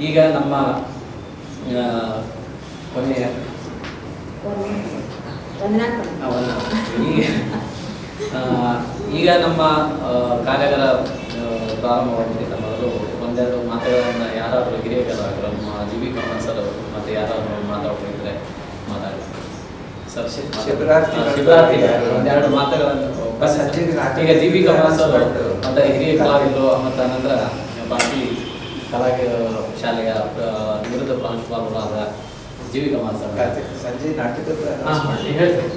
ಈಗ ನಮ್ಮ ಕೊನೆಯ ಈಗ ನಮ್ಮ ಕಾರ್ಯಾಗಾರ ಪ್ರಾರಂಭವಾಗಿದ್ದ ಮೊದಲು ಒಂದೆರಡು ಮಾತುಗಳನ್ನು ಯಾರಾದರೂ ಹಿರಿಯರಾಗರು ನಮ್ಮ ಜಿ.ವಿ. ಕಮಲ್ ಸರ್ ಅವರು ಮತ್ತು ಯಾರಾದರೂ ಮಾತಾಡ್ತಿದ್ರೆ ಮಾತಾಡಿ ಸರ್. ಶಿವರಾತ್ರಿ ಒಂದೆರಡು ಮಾತುಗಳನ್ನು ಈಗ ಜಿ.ವಿ. ಕಮಲ್ ಸರ್ ಮತ್ತು ಹಿರಿಯ ಕಲಾವಿದರು ಮತ್ತು ನಂತರ ಬಾಕಿ ಕಲಾ ಶಾಲೆಯ ನಿವೃತ್ತ ಪ್ರಾಂಶುಪಾಲರಾದ ಜಿ.ವಿ. ಕಮಲ್ ಸರ್ ಸಂಜೆ ನಾಟಕದ ಹೇಳ್ತೇನೆ.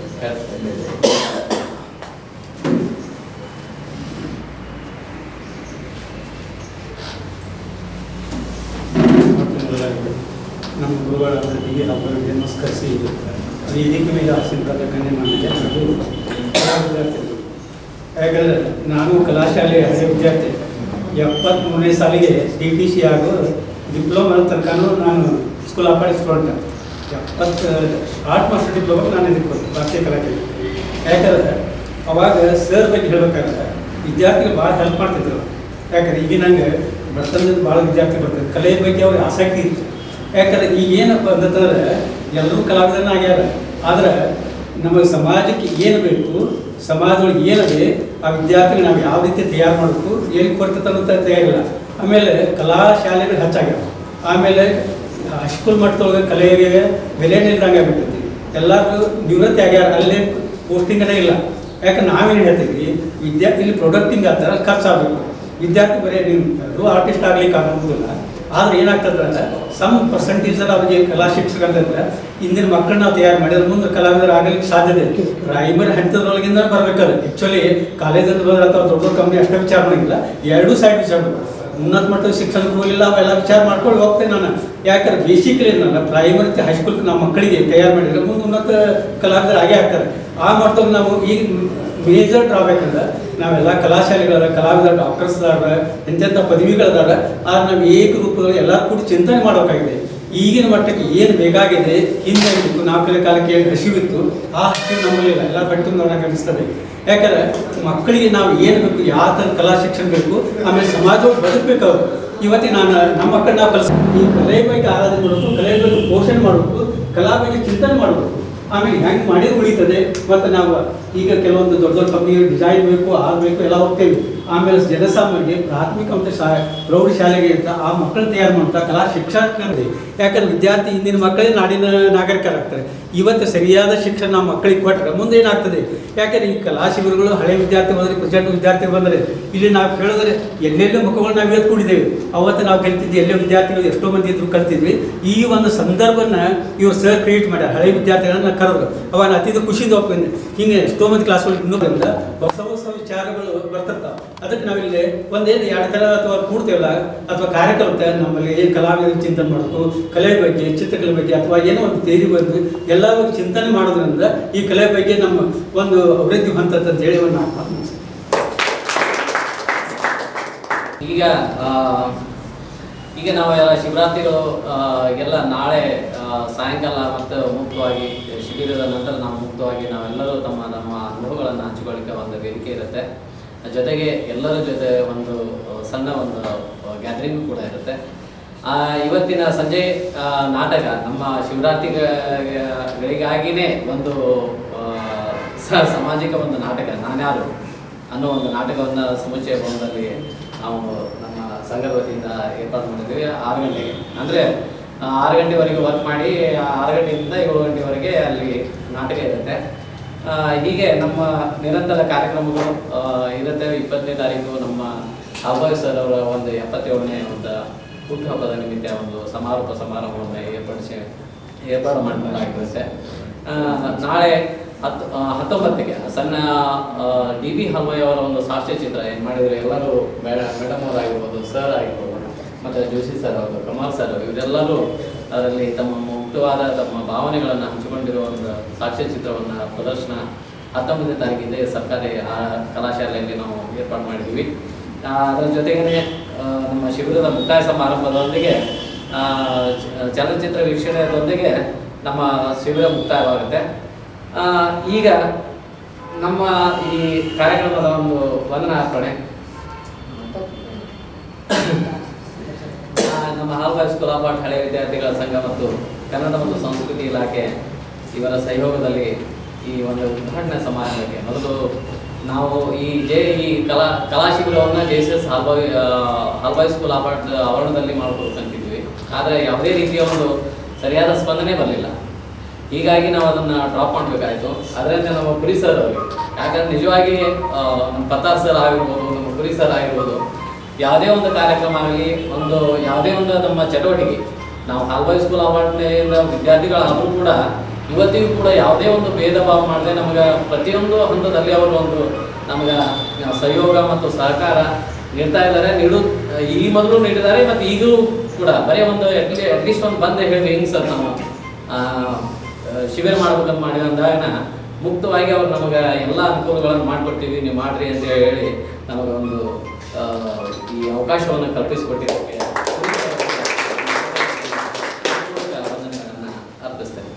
ನಮ್ಮ ಗುರುಗಳ ಅವರಿಗೆ ಅವರಿಗೆ ನಮಸ್ಕರಿಸಿ ವೇದಿಕೆ ಮೇಲೆ ಆಸೀನರಾದ ಗಣ್ಯಮಾನ್ಯ ವಿದ್ಯಾರ್ಥಿಗಳು, ಯಾಕಂದರೆ ನಾನು ಕಲಾಶಾಲೆಯ ಹಳೆಯ ವಿದ್ಯಾರ್ಥಿ. 73ನೇ ಸಾಲಿಗೆ DTC ಹಾಗೂ ಡಿಪ್ಲೊಮಾ ತನಕನೂ ನಾನು school of art student. 8 master diploma ನಾನು ಇದಕ್ಕೆ ಭಾರತೀಯ ಕಲಾಕೆ. ಯಾಕಂದ್ರೆ ಅವಾಗ ಸರ್ ಬಗ್ಗೆ ಹೇಳ್ಬೇಕಾದ್ರೆ ವಿದ್ಯಾರ್ಥಿಗಳು ಭಾಳ ಹೆಲ್ಪ್ ಮಾಡ್ತಿದ್ರು. ಯಾಕಂದ್ರೆ ಈಗ ನಂಗೆ ಬರ್ತಂದ್ರೆ ಭಾಳ ವಿದ್ಯಾರ್ಥಿ ಬರ್ತಾರೆ, ಕಲೆಯ ಬಗ್ಗೆ ಅವ್ರಿಗೆ ಆಸಕ್ತಿ ಇತ್ತು. ಯಾಕಂದ್ರೆ ಈಗ ಏನಪ್ಪ ಅಂತಂದ್ರೆ ಎಲ್ಲರೂ ಕಲಾವಿದರನ್ನ ಆಗ್ಯಾರ, ಆದ್ರೆ ನಮ್ಮ ಸಮಾಜಕ್ಕೆ ಏನು ಬೇಕು, ಸಮಾಜದೊಳಗೆ ಏನಿದೆ ಆ ವಿದ್ಯಾರ್ಥಿಗಳು ನಾವು ಯಾವ ರೀತಿ ತಯಾರು ಮಾಡಬೇಕು, ಏನು ಕೊಡ್ತದೆ ಅನ್ನೋದು ತಯಾರಿಲ್ಲ. ಆಮೇಲೆ ಕಲಾ ಶಾಲೆಗಳು ಹೆಚ್ಚಾಗ್ಯಾವ. ಆಮೇಲೆ ಹೈಸ್ಕೂಲ್ ಮಟ್ಟದೊಳಗೆ ಕಲೆಗೆ ಬೆಲೆನೇ ಇಲ್ದಂಗೆ ಆಗ್ಬಿಟ್ಟೈತಿ. ಎಲ್ಲರೂ ನಿವೃತ್ತಿ ಆಗ್ಯಾರ, ಅಲ್ಲೇ ಪೋಸ್ಟಿಂಗನೇ ಇಲ್ಲ. ಯಾಕಂದ್ರೆ ನಾವೇನು ಹೇಳ್ತೀವಿ, ಇಲ್ಲಿ ಪ್ರೊಡಕ್ಟಿಂಗ್ ಆ ಥರ ಖರ್ಚಾಗಬೇಕು. ವಿದ್ಯಾರ್ಥಿ ಬರೀ ನೀವು ಆರ್ಟಿಸ್ಟ್ ಆಗ್ಲಿಕ್ಕೆ ಆಗೋದಿಲ್ಲ. ಆದ್ರೆ ಏನಾಗ್ತದೆ ಅಂದ್ರೆ ಸಮ್ ಪರ್ಸೆಂಟೇಜಲ್ಲಿ ಅವ್ರಿಗೆ ಕಲಾ ಶಿಕ್ಷಕರಂದ್ರೆ ಇಂದಿನ ಮಕ್ಕಳನ್ನ ನಾವು ತಯಾರು ಮಾಡಿದ್ರೆ ಮುಂದೆ ಕಲಾವಿದರು ಆಗಲಿಕ್ಕೆ ಸಾಧ್ಯತೆ. ಪ್ರೈಮರಿ ಹಂತದೊಳಗಿಂದ ಬರ್ಬೇಕಾದ್ರೆ ಆ್ಯಕ್ಚುಲಿ ಕಾಲೇಜಲ್ಲಿ ಬಂದ್ರೆ ಅಥವಾ ದೊಡ್ಡ ದೊಡ್ಡ ಕಂಪ್ನಿ ಅಷ್ಟೇ ವಿಚಾರ ಮಾಡೋಂಗಿಲ್ಲ, ಎರಡೂ ಸೈಡ್ ವಿಚಾರ ಮಾಡಬೇಕು. ಉನ್ನತ ಮಟ್ಟದ ಶಿಕ್ಷಣಕ್ಕೆ ಹೋಗಿಲ್ಲ, ಅವೆಲ್ಲ ವಿಚಾರ ಮಾಡ್ಕೊಂಡು ಹೋಗ್ತೇನೆ ನಾನು. ಯಾಕಂದ್ರೆ ಬೇಸಿಕಲಿ ನಾನು ಪ್ರೈಮರಿ ಹೈಸ್ಕೂಲ್ ನಾವು ಮಕ್ಕಳಿಗೆ ತಯಾರು ಮಾಡಿದ್ರೆ ಮುಂದೆ ಉನ್ನತ ಕಲಾವಿದರು ಆಗೇ ಆಗ್ತಾರೆ. ಆ ಮಟ್ಟದಲ್ಲಿ ನಾವು ಈಗ ಮೇಜರ್ ಡ್ರಾಬ್ಯಾಕಂದ್ರೆ ನಾವೆಲ್ಲ ಕಲಾಶಾಲೆಗಳದ ಕಲಾವಿದರ ಡಾಕ್ಟರ್ಸ್ ಅದಾರ, ಎಂತೆಂಥ ಪದವಿಗಳದಾರ. ಆದ್ರೆ ನಾವು ಏಕರೂಪದಲ್ಲಿ ಎಲ್ಲರೂ ಕೂಡ ಚಿಂತನೆ ಮಾಡಬೇಕಾಗಿದೆ. ಈಗಿನ ಮಟ್ಟಕ್ಕೆ ಏನು ಬೇಕಾಗಿದೆ, ಹಿಂದೆ ಇತ್ತು 4 ಕಾಲಕ್ಕೆ ಹಸಿವಿತ್ತು, ಆ ಹಸಿವು ನಮ್ಮಲ್ಲಿಲ್ಲ. ಎಲ್ಲ ಬೆಟ್ಟು ನೋಡೋಕೆ ಅನಿಸ್ತದೆ. ಯಾಕಂದ್ರೆ ಮಕ್ಕಳಿಗೆ ನಾವು ಏನು ಬೇಕು, ಯಾವ ಥರ ಕಲಾ ಶಿಕ್ಷಣ ಬೇಕು, ಆಮೇಲೆ ಸಮಾಜವಾಗಿ ಬದುಕಬೇಕು ಅವರು. ಇವತ್ತಿಗೆ ನಾನು ನಮ್ಮ ಮಕ್ಕಳನ್ನ ನಾವು ಈ ಕಲೆ ಬಗ್ಗೆ ಆರಾಧನೆ ಮಾಡಬೇಕು, ಕಲೆ ಬಗ್ಗೆ ಪೋಷಣೆ ಮಾಡಬೇಕು, ಕಲಾ ಬಗ್ಗೆ ಚಿಂತನೆ ಮಾಡಬೇಕು. ಆಮೇಲೆ ಹೆಂಗೆ ಮಾಡಿದ್ರೆ ಉಳಿತದೆ. ಮತ್ತು ನಾವು ಈಗ ಕೆಲವೊಂದು ದೊಡ್ಡ ದೊಡ್ಡ ಕಂಪ್ನಿಗೆ ಡಿಸೈನ್ ಬೇಕು, ಆಗಬೇಕು, ಎಲ್ಲ ಹೋಗ್ತೇವೆ. ಆಮೇಲೆ ಜನಸಾಮಾನ್ಯರಿಗೆ ಪ್ರಾಥಮಿಕ ಮತ್ತು ಪ್ರೌಢಶಾಲೆಗೆ ಅಂತ ಆ ಮಕ್ಕಳು ತಯಾರು ಮಾಡ್ತಾ ಕಲಾ ಶಿಕ್ಷಕರಿದೆ. ಯಾಕಂದ್ರೆ ವಿದ್ಯಾರ್ಥಿ ಇಂದಿನ ಮಕ್ಕಳೇ ನಾಡಿನ ನಾಗರಿಕರಾಗ್ತಾರೆ. ಇವತ್ತು ಸರಿಯಾದ ಶಿಕ್ಷಣ ನಾವು ಮಕ್ಕಳಿಗೆ ಕೊಟ್ಟರೆ ಮುಂದೆ ಏನಾಗ್ತದೆ. ಯಾಕಂದ್ರೆ ಈ ಕಲಾ ಶಿಬಿರಗಳು ಹಳೆ ವಿದ್ಯಾರ್ಥಿ ಬಂದರೆ, ಪ್ರೆಸೆಂಟ್ ವಿದ್ಯಾರ್ಥಿ ಬಂದರೆ ಇಲ್ಲಿ ನಾವು ಕೇಳಿದ್ರೆ ಎಲ್ಲೆಲ್ಲೋ ಮುಖಗಳು ನಾವು ಇವತ್ತು ಕೂಡಿದ್ದೇವೆ. ಅವತ್ತು ನಾವು ಕಲ್ತಿದ್ವಿ, ಎಲ್ಲೋ ವಿದ್ಯಾರ್ಥಿಗಳು ಎಷ್ಟೋ ಮಂದಿ ಇದ್ರು ಕಲ್ತಿದ್ವಿ. ಈ ಒಂದು ಸಂದರ್ಭನ ಇವ್ರು ಸರ್ ಕ್ರಿಯೇಟ್ ಮಾಡ್ಯಾರ. ಹಳೆ ವಿದ್ಯಾರ್ಥಿಗಳನ್ನ ಕರೆದ್ರು, ಅವಾಗ ಅತಿದು ಖುಷಿಯಿಂದ ಹೋಗ್ತೀನಿ. ಹಿಂಗೆ ಎಷ್ಟೋ ಮಂದಿ ಕ್ಲಾಸ್ ಒಳಗೆ ಇನ್ನೂ ಬಂದ ಹೊಸ ಹೊಸ ವಿಚಾರಗಳು ಬರ್ತಿರ್ತಾವೆ. ಅದಕ್ಕೆ ನಾವಿಲ್ಲಿ ಒಂದೇನು 2 ಥರ ಅಥವಾ ಕೂಡ್ತೇವಲ್ಲ, ಅಥವಾ ಕಾರ್ಯಕ್ರಮ ನಮ್ಮಲ್ಲಿ ಏನು ಕಲಾವಿದ ಚಿಂತನೆ ಮಾಡಬೇಕು, ಕಲೆ ಬಗ್ಗೆ, ಚಿತ್ರಕಲೆ ಬಗ್ಗೆ, ಅಥವಾ ಏನೋ ಒಂದು ತೇರಿ ಬಂದು ಎಲ್ಲ ಬಗ್ಗೆ ಚಿಂತನೆ ಮಾಡೋದ್ರಿಂದ ಈ ಕಲೆ ಬಗ್ಗೆ ನಮ್ಮ ಒಂದು ಅಭಿವೃದ್ಧಿ ಹೊಂದತ್ತೆ ಅಂತ ಹೇಳಿ ಒಂದು ಮಾತು. ಈಗ ನಾವು ಎಲ್ಲ ಶಿವರಾತ್ರಿಗಳು ಎಲ್ಲ ನಾಳೆ ಸಾಯಂಕಾಲ ಮತ್ತು ಮುಕ್ತವಾಗಿ ಶಿಬಿರದ ನಂತರ ನಾವು ಮುಕ್ತವಾಗಿ ನಾವೆಲ್ಲರೂ ನಮ್ಮ ಅನುಭವಗಳನ್ನು ಹಂಚಿಕೊಳ್ಳಿಕ್ಕೆ ಒಂದು ವೇದಿಕೆ ಇರುತ್ತೆ. ಜೊತೆಗೆ ಎಲ್ಲರ ಜೊತೆ ಒಂದು ಸಣ್ಣ ಒಂದು ಗ್ಯಾದರಿಂಗ್ ಕೂಡ ಇರುತ್ತೆ. ಇವತ್ತಿನ ಸಂಜೆ ನಾಟಕ ನಮ್ಮ ಶಿವರಾತ್ರಿಗಳಿಗಾಗಿಯೇ ಒಂದು ಸಾಮಾಜಿಕ ಒಂದು ನಾಟಕ ನಾನ್ಯಾರು ಅನ್ನೋ ಒಂದು ನಾಟಕವನ್ನು ಸಮುಚ್ಚಯ ಭವನದಲ್ಲಿ ನಾವು ನಮ್ಮ ಸಂಘದ ವತಿಯಿಂದ ಏರ್ಪಾಡು ಮಾಡಿದ್ದೀವಿ. 6 ಗಂಟೆಗೆ ಅಂದರೆ 6 ಗಂಟೆವರೆಗೆ ವರ್ಕ್ ಮಾಡಿ 6 ಗಂಟೆಯಿಂದ 7 ಗಂಟೆವರೆಗೆ ಅಲ್ಲಿ ನಾಟಕ ಇರುತ್ತೆ. ಹೀಗೆ ನಮ್ಮ ನಿರಂತರ ಕಾರ್ಯಕ್ರಮಗಳು ಇರುತ್ತೆ. 20ನೇ ತಾರೀಕು ನಮ್ಮ ಅಭಯ್ ಸರ್ ಅವರ ಒಂದು 77ನೇ ಒಂದು ಹುಟ್ಟುಹಬ್ಬದ ನಿಮಿತ್ತ ಒಂದು ಸಮಾರೋಪ ಸಮಾರಂಭವನ್ನು ಏರ್ಪಾಡು ಮಾಡಲಾಗಿರುತ್ತೆ. ನಾಳೆ 19ಕ್ಕೆ ಸಣ್ಣ DB ಹಲ್ವಾಯಿ ಅವರ ಒಂದು ಸಾಕ್ಷ್ಯ ಚಿತ್ರ ಏನು ಮಾಡಿದರೆ ಎಲ್ಲರೂ ಮೇಡಮ್ ಅವರಾಗಿರ್ಬೋದು, ಸರ್ ಆಗಿರ್ಬೋದು, ಮತ್ತು ಜೋಶಿ ಸರ್ ಅವರು, ಕಮಲ್ ಸರ್ ಇವರೆಲ್ಲರೂ ಅದರಲ್ಲಿ ತಮ್ಮ ಮುಕ್ತವಾದ ತಮ್ಮ ಭಾವನೆಗಳನ್ನು ಹಂಚಿಕೊಂಡಿರುವ ಒಂದು ಸಾಕ್ಷ್ಯ ಚಿತ್ರವನ್ನು ಪ್ರದರ್ಶನ 19ನೇ ತಾರೀಕಿಂದ ಸರ್ಕಾರಿ ಕಲಾಶಾಲೆಯಲ್ಲಿ ನಾವು ಏರ್ಪಾಡು ಮಾಡಿದ್ದೀವಿ. ಅದರ ಜೊತೆಗೇ ನಮ್ಮ ಶಿಬಿರದ ಮುಕ್ತಾಯ ಸಮಾರಂಭದೊಂದಿಗೆ ಚಲನಚಿತ್ರ ವೀಕ್ಷಣೆಯೊಂದಿಗೆ ನಮ್ಮ ಶಿಬಿರ ಮುಕ್ತಾಯವಾಗುತ್ತೆ. ಈಗ ನಮ್ಮ ಈ ಕಾರ್ಯಕ್ರಮದ ಒಂದು ವಂದನಾರ್ಪಣೆ ನಮ್ಮ ಹಾಲ್ಬಾಯ್ ಸ್ಕೂಲ್ ಆಫ್ ಆರ್ಟ್ ಹಳೆಯ ವಿದ್ಯಾರ್ಥಿಗಳ ಸಂಘ ಮತ್ತು ಕನ್ನಡ ಮತ್ತು ಸಂಸ್ಕೃತಿ ಇಲಾಖೆ ಇವರ ಸಹಯೋಗದಲ್ಲಿ ಈ ಒಂದು ಉದ್ಘಾಟನಾ ಸಮಾರಂಭಕ್ಕೆ ಮೊದಲು ನಾವು ಈ ಕಲಾ ಶಿಬಿರವನ್ನು JSS halbai school of art ಆವರಣದಲ್ಲಿ ಮಾಡ್ಕೊಳ್ಬೇಕಂತಿದ್ವಿ. ಆದರೆ ಯಾವುದೇ ರೀತಿಯ ಒಂದು ಸರಿಯಾದ ಸ್ಪಂದನೆ ಬರಲಿಲ್ಲ. ಹೀಗಾಗಿ ನಾವು ಅದನ್ನು ಡ್ರಾಪ್ ಮಾಡಬೇಕಾಯಿತು. ಅದರಂತೆ ನಮ್ಮ ಪುರಿ ಸರ್ ಅವರಿಗೆ, ಯಾಕಂದರೆ ನಿಜವಾಗಿ ನಮ್ಮ ಪತ್ತಾರ್ ಸರ್ ಆಗಿರ್ಬೋದು, ನಮ್ಮ ಪುರಿ ಸರ್ ಆಗಿರ್ಬೋದು, ಯಾವುದೇ ಒಂದು ಕಾರ್ಯಕ್ರಮ ಆಗಲಿ, ಯಾವುದೇ ಒಂದು ನಮ್ಮ ಚಟುವಟಿಕೆ, ನಾವು ಹಾಲ್ಬಾಯ್ ಸ್ಕೂಲ್ ಆಫ್ ಆರ್ಟ್ನಿಂದ ವಿದ್ಯಾರ್ಥಿಗಳಾದರೂ ಕೂಡ ಇವತ್ತಿಗೂ ಕೂಡ ಯಾವುದೇ ಒಂದು ಭೇದ ಭಾವ ಮಾಡದೆ ನಮಗೆ ಪ್ರತಿಯೊಂದು ಹಂತದಲ್ಲಿ ಅವರು ನಮಗೆ ಸಹಯೋಗ ಮತ್ತು ಸಹಕಾರ ನೀಡ್ತಾ ಇದ್ದಾರೆ. ಈ ಮೊದಲು ನೀಡಿದ್ದಾರೆ ಮತ್ತು ಈಗಲೂ ಕೂಡ ಬರೀ ಒಂದು ಅಟ್ಲೀಸ್ಟ್ ಒಂದು ಬಂದು ಹೇಳಿ ಹಿಂಗೆ ಸರ್ ನಾವು ಶಿಬಿರ ಮಾಡ್ಬೇಕಂತ ಮಾಡಿದಂದಾಗ ಮುಕ್ತವಾಗಿ ಅವರು ನಮಗೆ ಎಲ್ಲ ಅನುಕೂಲಗಳನ್ನು ಮಾಡಿಕೊಡ್ತೀವಿ, ನೀವು ಮಾಡಿರಿ ಅಂತ ಹೇಳಿ ನಮಗೆ ಒಂದು ಈ ಅವಕಾಶವನ್ನು ಕಲ್ಪಿಸಿಕೊಟ್ಟಿದ್ದಕ್ಕೆ ವಂದನೆಗಳನ್ನು ಅರ್ಪಿಸ್ತೇನೆ.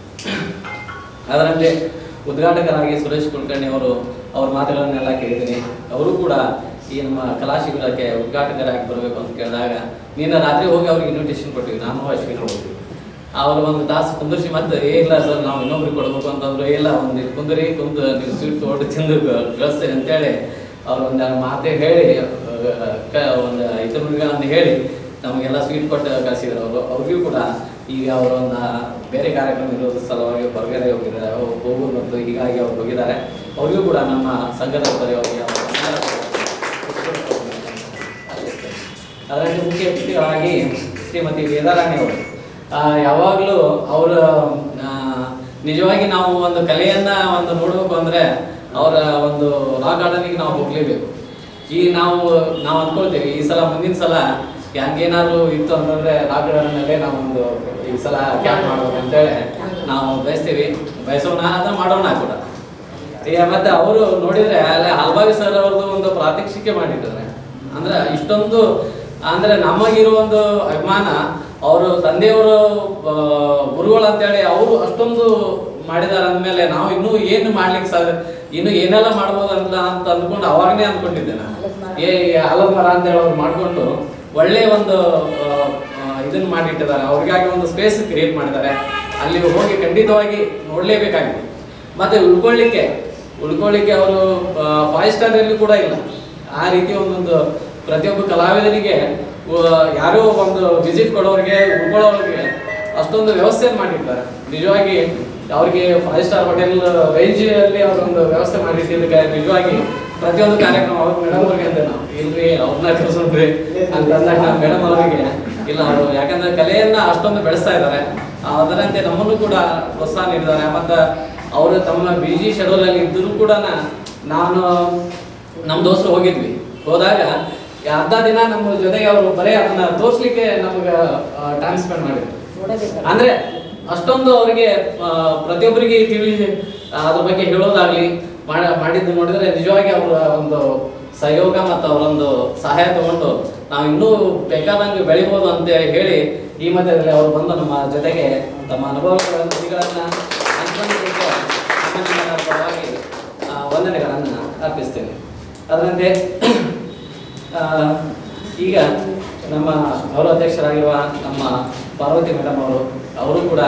ಅದರಂತೆ ಉದ್ಘಾಟಕರಾಗಿ ಸುರೇಶ್ ಕುಲಕರ್ಣಿ ಅವ್ರ ಮಾತುಗಳನ್ನೆಲ್ಲ ಕೇಳಿದ್ದೀನಿ. ಅವರು ಕೂಡ ಈ ನಮ್ಮ ಕಲಾ ಶಿಬಿರಕ್ಕೆ ಉದ್ಘಾಟಕರಾಗಿ ಬರಬೇಕು ಅಂತ ಕೇಳಿದಾಗ ನೀನು ರಾತ್ರಿ ಹೋಗಿ ಅವ್ರಿಗೆ ಇನ್ವಿಟೇಷನ್ ಕೊಟ್ಟಿವಿ, ನಾನು ಅಶ್ವಿನ ಹೋಗ್ತೀವಿ. ಅವರು ಒಂದು ತಾಸು ಕುಂದಿರಿಸಿ ಮತ್ತೆ ಇಲ್ಲ ಸರ್ ನಾವು ಇನ್ನೊಬ್ರಿಗೆ ಕೊಡಬೇಕು ಅಂತಂದ್ರು, ಇಲ್ಲ ಒಂದು ಕುಂದು ನೀವು ಸ್ವೀಟ್ ತೊಗೊಂಡು ತಿಂದು ಕಳಿಸ್ತೇನೆ ಅಂತೇಳಿ ಅವ್ರು ಒಂದು ಮಾತೇ ಹೇಳಿ ಒಂದು 5 ನುಡಿಗಳನ್ನು ಹೇಳಿ ನಮಗೆಲ್ಲ ಸ್ವೀಟ್ ಕೊಟ್ಟು ಕಳಿಸಿದ್ರು. ಅವ್ರಿಗೂ ಕೂಡ ಈಗ ಅವರೊಂದು ಬೇರೆ ಕಾರ್ಯಕ್ರಮ ಇರೋದ್ರ ಸಲುವಾಗಿ ಹೊರಗಡೆ ಹೋಗೋದು ಮತ್ತು ಹೀಗಾಗಿ ಅವ್ರು ಹೋಗಿದ್ದಾರೆ. ಅವ್ರಿಗೂ ಕೂಡ ನಮ್ಮ ಸಂಘದ ಪರವಾಗಿ ಅದರಲ್ಲಿ ಮುಖ್ಯ ಅತಿಥಿಗಳಾಗಿ ಶ್ರೀಮತಿ ವೇದಾರಾಣಿ ಅವರು ಯಾವಾಗಲೂ ಅವರು ನಿಜವಾಗಿ ನಾವು ಒಂದು ಕಲೆಯನ್ನು ನೋಡಬೇಕು ಅಂದರೆ ಅವರ ಒಂದು ರಾಕ್ ಗಾರ್ಡನಿಗೆ ನಾವು ಹೋಗಲೇಬೇಕು. ನಾವು ಅಂದ್ಕೊಳ್ತೀವಿ ಈ ಸಲ ಮುಂದಿನ ಸಲ ಹಂಗೇನಾದ್ರು ಇತ್ತು ಅಂತಂದರೆ ರಾಕ್ ಗಾರ್ಡನಲ್ಲೇ ನಾವೊಂದು ಈ ಸಲ ಕ್ಯಾಂಪ್ ಮಾಡಬೇಕು ಅಂತೇಳಿ ನಾವು ಬಯಸೋಣ ಅದನ್ನು ಮಾಡೋಣ ಕೂಡ. ಈಗ ಮತ್ತೆ ಅವರು ನೋಡಿದರೆ ಅಲ್ಲೇ ಹಾಲ್ಬಾಯ್ ಸರ್ ಅವ್ರದ್ದು ಒಂದು ಪ್ರಾತ್ಯಕ್ಷಿಕೆ ಮಾಡಿದ್ದಾರೆ. ಅಂದರೆ ಇಷ್ಟೊಂದು ಅಂದರೆ ನಮಗಿರೋ ಒಂದು ಅಭಿಮಾನ, ಅವರು ತಂದೆಯವರು ಗುರುಗಳು ಅಂತೇಳಿ ಅವರು ಅಷ್ಟೊಂದು ಮಾಡಿದ್ದಾರೆ ಅಂದಮೇಲೆ ನಾವು ಇನ್ನೂ ಏನು ಮಾಡ್ಲಿಕ್ಕೆ ಇನ್ನು ಏನೆಲ್ಲ ಮಾಡ್ಬೋದು ಅಂತ ಅಂದ್ಕೊಂಡು ಅವಾಗನೇ ಅಂದ್ಕೊಂಡಿದ್ದೆ ನಾನು. ಆಲದ ಮರ ಅಂತೇಳಿ ಅವ್ರು ಮಾಡಿಕೊಂಡು ಒಳ್ಳೆ ಒಂದು ಇದನ್ನು ಮಾಡಿಟ್ಟಿದ್ದಾರೆ. ಅವ್ರಿಗಾಗಿ ಒಂದು ಸ್ಪೇಸ್ ಕ್ರಿಯೇಟ್ ಮಾಡಿದ್ದಾರೆ. ಅಲ್ಲಿ ಹೋಗಿ ಖಂಡಿತವಾಗಿ ನೋಡಲೇಬೇಕಾಗಿದೆ. ಮತ್ತು ಉಳ್ಕೊಳ್ಳಿಕ್ಕೆ ಅವರು 5 ಸ್ಟಾರಲ್ಲಿ ಕೂಡ ಇಲ್ಲ. ಆ ರೀತಿ ಒಂದೊಂದು ಪ್ರತಿಯೊಬ್ಬ ಕಲಾವಿದನಿಗೆ ಯಾರೋ ಒಂದು ವಿಸಿಟ್ ಕೊಡೋರಿಗೆ ಉಳ್ಕೊಳ್ಳೋರಿಗೆ ಅಷ್ಟೊಂದು ವ್ಯವಸ್ಥೆಯನ್ನು ಮಾಡಿರ್ತಾರೆ. ನಿಜವಾಗಿ ಅವ್ರಿಗೆ 5 ಸ್ಟಾರ್ ಹೋಟೆಲ್ ರೇಂಜಲ್ಲಿ ಅವರೊಂದು ವ್ಯವಸ್ಥೆ ಮಾಡಿಟ್ಟಿದ್ದಕ್ಕೆ ನಿಜವಾಗಿ ಪ್ರತಿಯೊಂದು ಕಾರ್ಯಕ್ರಮ ಅವ್ರ ಮೇಡಮ್ ಅವ್ರಿಗೆ ಅಂದೆ ನಾವು ಇಲ್ರಿ ಅವ್ರನ್ನ ಕರ್ಸೋಣ್ರಿ ಅಂತಂದಾಗ ನಾವು ಮೇಡಮ್ ಅವರಿಗೆ ಇಲ್ಲ ಅವರು ಯಾಕಂದ್ರೆ ಕಲೆಯನ್ನು ಅಷ್ಟೊಂದು ಬೆಳೆಸ್ತಾ ಇದ್ದಾರೆ. ಅದರಂತೆ ನಮ್ಮನ್ನು ಕೂಡ ಪ್ರೋತ್ಸಾಹ ನೀಡಿದ್ದಾರೆ. ಮತ್ತು ಅವರು ತಮ್ಮ ಬಿಜಿ ಶೆಡ್ಯೂಲಲ್ಲಿ ಇದ್ದರೂ ಕೂಡ ನಾನು ನಮ್ಮ ದೋಸ್ತರು ಹೋದಾಗ ಅರ್ಧ ದಿನ ನಮ್ಮ ಜೊತೆಗೆ ಅವರು ಬರೀ ಅದನ್ನ ತೋರಿಸ್ಲಿಕ್ಕೆ ನಮ್ಗೆ ಟೈಮ್ ಸ್ಪೆಂಡ್ ಮಾಡಿದ್ರು. ಅಂದ್ರೆ ಅಷ್ಟೊಂದು ಅವರಿಗೆ ಪ್ರತಿಯೊಬ್ಬರಿಗೆ ಅದ್ರ ಬಗ್ಗೆ ಹೇಳೋದಾಗ್ಲಿ ಮಾಡಿದ್ದು ನೋಡಿದ್ರೆ ನಿಜವಾಗಿ ಅವರ ಒಂದು ಸಹಯೋಗ ಮತ್ತು ಅವರೊಂದು ಸಹಾಯ ತಗೊಂಡು ನಾವು ಇನ್ನೂ ಬೇಕಾದಂಗೆ ಬೆಳಿಬೋದು ಅಂತ ಹೇಳಿ ಈ ಮಧ್ಯದಲ್ಲಿ ಅವರು ಬಂದು ನಮ್ಮ ಜೊತೆಗೆ ತಮ್ಮ ಅನುಭವಗಳನ್ನು ಹಂಚಿಕೊಂಡಿದ್ದಕ್ಕೆ ಪರವಾಗಿ ವಂದನೆಗಳನ್ನು ಅರ್ಪಿಸ್ತೇನೆ. ಅದರಂತೆ ಈಗ ನಮ್ಮ ಗೌರವ ಅಧ್ಯಕ್ಷರಾಗಿರುವ ನಮ್ಮ ಪಾರ್ವತಿ ಮೇಡಮ್ ಅವರು ಕೂಡ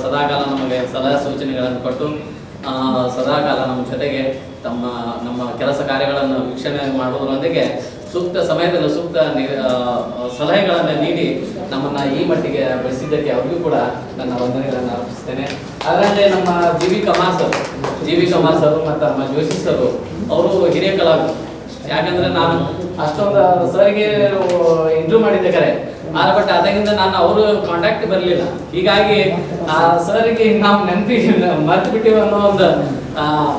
ಸದಾಕಾಲ ನಮಗೆ ಸಲಹೆ ಸೂಚನೆಗಳನ್ನು ಕೊಟ್ಟು ಸದಾಕಾಲ ನಮ್ಮ ಜೊತೆಗೆ ನಮ್ಮ ಕೆಲಸ ಕಾರ್ಯಗಳನ್ನು ವೀಕ್ಷಣೆ ಮಾಡುವುದರೊಂದಿಗೆ ಸೂಕ್ತ ಸಮಯದಲ್ಲಿ ಸೂಕ್ತ ಸಲಹೆಗಳನ್ನು ನೀಡಿ ನಮ್ಮನ್ನು ಈ ಮಟ್ಟಿಗೆ ಬೆಳೆಸಿದ್ದಕ್ಕೆ ಅವ್ರಿಗೂ ಕೂಡ ನನ್ನ ವಂದನೆಗಳನ್ನು ಅರ್ಪಿಸ್ತೇನೆ. ಅದರಂತೆ ನಮ್ಮ ಜಿ ವಿ ಕಮಾರ್ ಸರ್ ಮತ್ತು ನಮ್ಮ ಜೋಶಿ ಸರ್ ಅವರು ಹಿರಿಯ ಕಲಾವಿದರು. ಯಾಕಂದ್ರೆ ನಾನು ಅಷ್ಟೊಂದು ಸರ್ಗೆ ಇಂಟರ್ವ್ಯೂ ಮಾಡಿದ್ದೆ ಕರೆ ಬಟ್ ಅದಾಗಿಂದ ನಾನು ಅವರು ಕಾಂಟ್ಯಾಕ್ಟ್ ಬರಲಿಲ್ಲ. ಹೀಗಾಗಿ ಆ ಸರ್ಗೆ ನಾವು ಮರ್ತು ಬಿಟ್ಟಿವಿ ಅನ್ನೋ ಒಂದು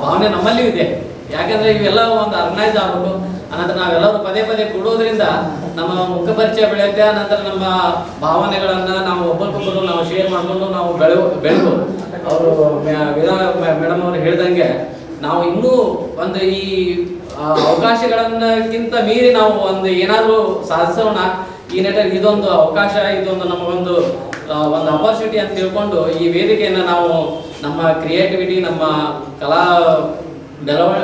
ಭಾವನೆ ನಮ್ಮಲ್ಲಿ ಇದೆ. ಯಾಕಂದ್ರೆ ಇವೆಲ್ಲ ಒಂದು ಆರ್ಗನೈಸ್ ಆಗ್ಬಿಟ್ಟು ಅನಂತರ ನಾವೆಲ್ಲರೂ ಪದೇ ಕೊಡೋದ್ರಿಂದ ನಮ್ಮ ಮುಖ ಪರಿಚಯ ಬೆಳೆಯುತ್ತೆ. ಅನಂತರ ನಮ್ಮ ಭಾವನೆಗಳನ್ನ ನಾವು ಒಬ್ಬರಿಗೊಬ್ಬರು ನಾವು ಶೇರ್ ಮಾಡಿಕೊಂಡು ನಾವು ಬೆಳೆದು ಅವರು ಮೇಡಮ್ ಅವರು ಹೇಳ್ದಂಗೆ ನಾವು ಇನ್ನೂ ಒಂದು ಈ ಅವಕಾಶಗಳನ್ನಕ್ಕಿಂತ ಮೀರಿ ನಾವು ಒಂದು ಏನಾದರೂ ಸಾಧಿಸೋಣ. ಈ ನಿಟ್ಟಿನಲ್ಲಿ ಇದೊಂದು ಅವಕಾಶ, ಇದೊಂದು ನಮಗೊಂದು ಒಂದು ಅಪರ್ಚುನಿಟಿ ಅಂತ ತಿಳ್ಕೊಂಡು ಈ ವೇದಿಕೆಯನ್ನು ನಾವು ನಮ್ಮ ಕ್ರಿಯೇಟಿವಿಟಿ, ನಮ್ಮ ಕಲಾ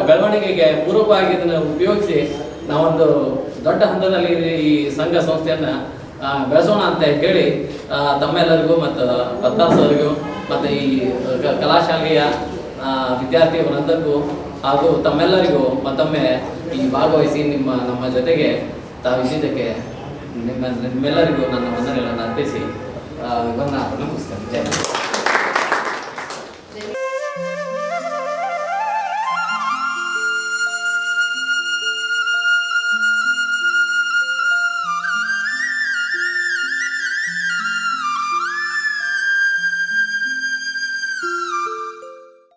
ಬೆಳವಣಿಗೆಗೆ ಪೂರಕವಾಗಿ ಇದನ್ನು ಉಪಯೋಗಿಸಿ ನಾವೊಂದು ದೊಡ್ಡ ಹಂತದಲ್ಲಿ ಈ ಸಂಘ ಸಂಸ್ಥೆಯನ್ನು ಬೆಳೆಸೋಣ ಅಂತ ಹೇಳಿ ತಮ್ಮೆಲ್ಲರಿಗೂ ಮತ್ತು ಪತ್ತಾಸ್ ಅವರಿಗೂ ಮತ್ತು ಈ ಕಲಾಶಾಲೆಯ ವಿದ್ಯಾರ್ಥಿ ವೃಂದಕ್ಕೂ ಹಾಗೂ ತಮ್ಮೆಲ್ಲರಿಗೂ ಮತ್ತೊಮ್ಮೆ ಈ ಭಾಗವಹಿಸಿ ನಮ್ಮ ಜೊತೆಗೆ ತಾವಿದ್ದಕ್ಕೆ ನಿಮ್ಮೆಲ್ಲರಿಗೂ ನನ್ನ ವಂದನೆಗಳನ್ನು ಅರ್ಪಿಸಿ ವಂದನೆ ಮುಗಿಸ್ತೇನೆ. ಜೈ ಹಿಂದ್.